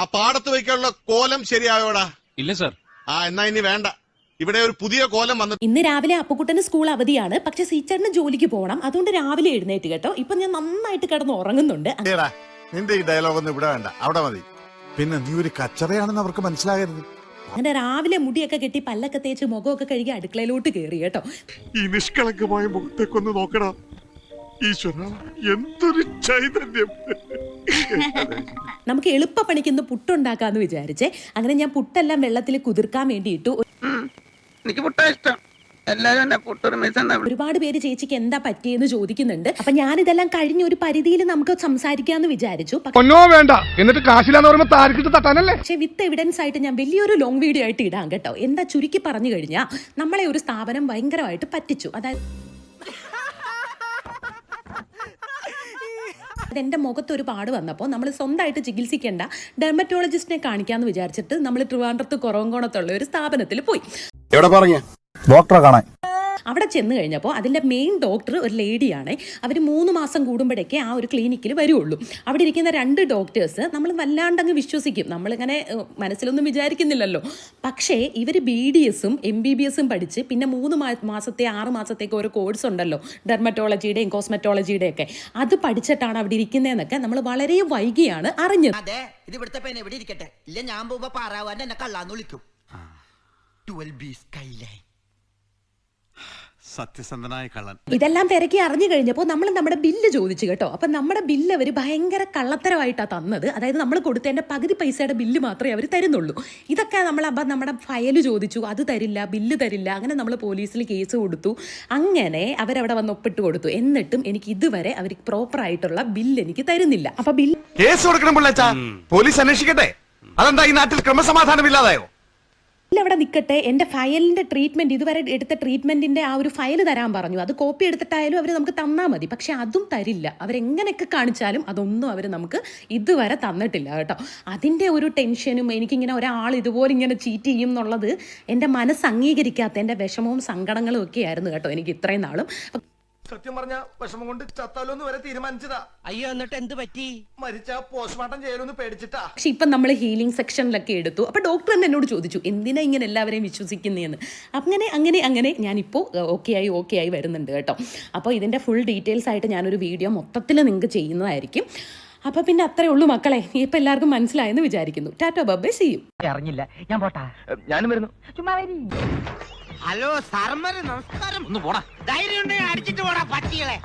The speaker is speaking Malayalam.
ആ പാടത്ത് വയ്ക്കാനുള്ള കോലം ശരിയായോടാ? ഇല്ല സർ. എന്നാ ഇനി വേണ്ട. ഇവിടെ ഒരു പുതിയ കോലം വന്നു. ഇന്ന് രാവിലെ അപ്പുക്കുട്ടന് സ്കൂൾ അവധിയാണ്, പക്ഷെ സീച്ചറിന് ജോലിക്ക് പോകണം. അതുകൊണ്ട് രാവിലെ എഴുന്നേറ്റ് കേട്ടോ. ഇപ്പൊ ഞാൻ നന്നായിട്ട് കിടന്ന് ഉറങ്ങുന്നുണ്ട്. നിന്റെ ഈ ഡയലോഗ് ഒന്നും ഇവിടെ വേണ്ട, അവിടെ മതി. പിന്നെ നീ ഒരു കച്ചറയാണെന്ന് അവർക്ക് മനസ്സിലാകരുത്. അങ്ങനെ രാവിലെ മുടിയൊക്കെ കെട്ടി പല്ലൊക്കെ തേച്ച് മുഖമൊക്കെ കഴുകി അടുക്കളയിലോട്ട് കയറി കേട്ടോ. ഈ നിഷ്കളങ്കമായ മുഖത്തേക്കൊന്ന് നോക്കടാ ഈശ്വര, എന്തൊരു ചൈതന്യം. നമുക്ക് എളുപ്പപ്പണിക്കൊന്ന് പുട്ടുണ്ടാക്കാന്ന് വിചാരിച്ചേ. അങ്ങനെ ഞാൻ പുട്ടെല്ലാം വെള്ളത്തിൽ കുതിർക്കാൻ വേണ്ടി ഇട്ടു. എനിക്ക് പുട്ടാ ഇഷ്ടം. ഒരുപാട് പേര് ചേച്ചിക്ക് എന്താ പറ്റിയെന്ന് ചോദിക്കുന്നുണ്ട്. അപ്പൊ ഞാനിതെല്ലാം കഴിഞ്ഞ ഒരു പരിധിയിൽ നമുക്ക് സംസാരിക്കാന്ന് വിചാരിച്ചു. പക്ഷെ വിത്ത് എവിഡൻസ് ആയിട്ട് ഞാൻ വലിയൊരു ലോങ് വീഡിയോ ആയിട്ട് ഇടാം കേട്ടോ. എന്താ ചുരുക്കി പറഞ്ഞു കഴിഞ്ഞാൽ, നമ്മളെ ഒരു സ്ഥാപനം ഭയങ്കരമായിട്ട് പറ്റിച്ചു. അതായത് എന്റെ മുഖത്ത് ഒരു പാട് വന്നപ്പോൾ നമ്മൾ സ്വന്തമായിട്ട് ചികിത്സിക്കേണ്ട ഡെർമറ്റോളജിസ്റ്റിനെ കാണിക്കാന്ന് വിചാരിച്ചിട്ട് നമ്മൾ ട്രിവാൻഡ്രത്ത് കുറവങ്കോണത്തുള്ള ഒരു സ്ഥാപനത്തിൽ പോയി. ഡോക്ടറെ കാണാൻ അവിടെ ചെന്ന് കഴിഞ്ഞപ്പോൾ അതിൻ്റെ മെയിൻ ഡോക്ടർ ഒരു ലേഡിയാണ്. അവർ 3 മാസം കൂടുമ്പോഴേക്കേ ആ ഒരു ക്ലിനിക്കിൽ വരുള്ളൂ. അവിടെ ഇരിക്കുന്ന 2 ഡോക്ടേഴ്സ് നമ്മൾ വല്ലാണ്ടങ്ങ് വിശ്വസിക്കും. നമ്മളിങ്ങനെ മനസ്സിലൊന്നും വിചാരിക്കുന്നില്ലല്ലോ. പക്ഷേ ഇവർ BDSും MBBSും പഠിച്ച് പിന്നെ 3 മാസത്തെ 6 മാസത്തേക്ക് ഓരോ കോഴ്സ് ഉണ്ടല്ലോ, ഡെർമറ്റോളജിയുടെയും കോസ്മെറ്റോളജിയുടെയും ഒക്കെ. അത് പഠിച്ചിട്ടാണ് അവിടെ ഇരിക്കുന്നതെന്നൊക്കെ നമ്മൾ വളരെ വൈകിയാണ് അറിഞ്ഞത്. ഇത് ഇവിടുത്തെ പേന എവിടെ ഇരിക്കട്ടെ, ഇല്ല ഞാൻ പോകുമ്പോ പാറാവാൻ എന്നെ കള്ളാന്ന് വിളിക്കും. 12B Skyline. സത്യസന്ധനായ കള്ളൻ. ഇതെല്ലാം തിരക്കി അറിഞ്ഞു കഴിഞ്ഞപ്പോൾ നമ്മൾ നമ്മുടെ ബില്ല് ചോദിച്ചു കേട്ടോ. അപ്പൊ നമ്മുടെ ബില്ല് അവർ ഭയങ്കര കള്ളത്തരമായിട്ടാണ് തന്നത്. അതായത് നമ്മൾ കൊടുത്തതിന്റെ പകുതി പൈസയുടെ ബില്ല് മാത്രമേ അവർ തരുന്നുള്ളൂ. ഇതൊക്കെ നമ്മുടെ ഫയല് ചോദിച്ചു, അത് തരില്ല, ബില്ല് തരില്ല. അങ്ങനെ നമ്മൾ പോലീസിൽ കേസ് കൊടുത്തു. അങ്ങനെ അവരവിടെ വന്ന് ഒപ്പിട്ട് കൊടുത്തു. എന്നിട്ടും എനിക്ക് ഇതുവരെ അവർ പ്രോപ്പർ ആയിട്ടുള്ള ബില്ല് എനിക്ക് തരുന്നില്ല. അപ്പൊ ബില്ല് കേസ് കൊടുക്കണം, പോലീസ് അന്വേഷിക്കട്ടെ. അതെന്താ ഈ നാട്ടിൽ ക്രമസമാധാനം ഇല്ലാതായോ? അവിടെ നിൽക്കട്ടെ, എൻ്റെ ഫയലിൻ്റെ ട്രീറ്റ്മെൻറ്റ്, ഇതുവരെ എടുത്ത ട്രീറ്റ്മെൻറ്റിൻ്റെ ആ ഒരു ഫയൽ തരാൻ പറഞ്ഞു. അത് കോപ്പി എടുത്തിട്ടായാലും അവർ നമുക്ക് തന്നാൽ മതി. പക്ഷെ അതും തരില്ല. അവരെങ്ങനെയൊക്കെ കാണിച്ചാലും അതൊന്നും അവർ നമുക്ക് ഇതുവരെ തന്നിട്ടില്ല കേട്ടോ. അതിൻ്റെ ഒരു ടെൻഷനും, എനിക്കിങ്ങനെ ഒരാൾ ഇതുപോലെ ഇങ്ങനെ ചീറ്റ് ചെയ്യും എന്നുള്ളത് എൻ്റെ മനസ്സ് അംഗീകരിക്കാത്ത എൻ്റെ വിഷമവും സങ്കടങ്ങളും ഒക്കെ ആയിരുന്നു കേട്ടോ എനിക്ക് ഇത്രയും നാളും. സത്യം പറഞ്ഞ വിഷമം കൊണ്ട് ചത്താലോന്ന് വരെ തീരുമാനിച്ചതാ. അയ്യോ, എന്നിട്ട് എന്ത് പറ്റി? മരിച്ച പോസ്റ്റ്മോർട്ടം ചെയ്യലൊന്ന് പേടിച്ചിട്ടാ. പക്ഷെ ഇപ്പം നമ്മൾ ഹീലിംഗ് സെക്ഷനിലൊക്കെ എടുത്തു. അപ്പോൾ ഡോക്ടർ തന്നെ എന്നോട് ചോദിച്ചു, എന്തിനാ ഇങ്ങനെ എല്ലാവരെയും വിശ്വസിക്കുന്നതെന്ന്. അങ്ങനെ ഞാനിപ്പോൾ ഓക്കെ ആയി വരുന്നുണ്ട് കേട്ടോ. അപ്പോൾ ഇതിൻ്റെ ഫുൾ ഡീറ്റെയിൽസ് ആയിട്ട് ഞാനൊരു വീഡിയോ മൊത്തത്തിൽ നിങ്ങൾക്ക് ചെയ്യുന്നതായിരിക്കും. അപ്പോൾ പിന്നെ അത്രേ ഉള്ളൂ മക്കളെ. ഇപ്പം എല്ലാവർക്കും മനസ്സിലായെന്ന് വിചാരിക്കുന്നു. ടാറ്റോ ബൈ, സീ യു. അറിഞ്ഞില്ല, ഞാൻ പോട്ടാ. ഞാനും വരുന്നു. ചുമ്മാ വരി. ഹലോ സാറന്മാരെ നമസ്കാരം. ഒന്ന് പോടാ. ധൈര്യം ഉണ്ടെങ്കിൽ അടിച്ചിട്ട് പോടാ പട്ടികളെ.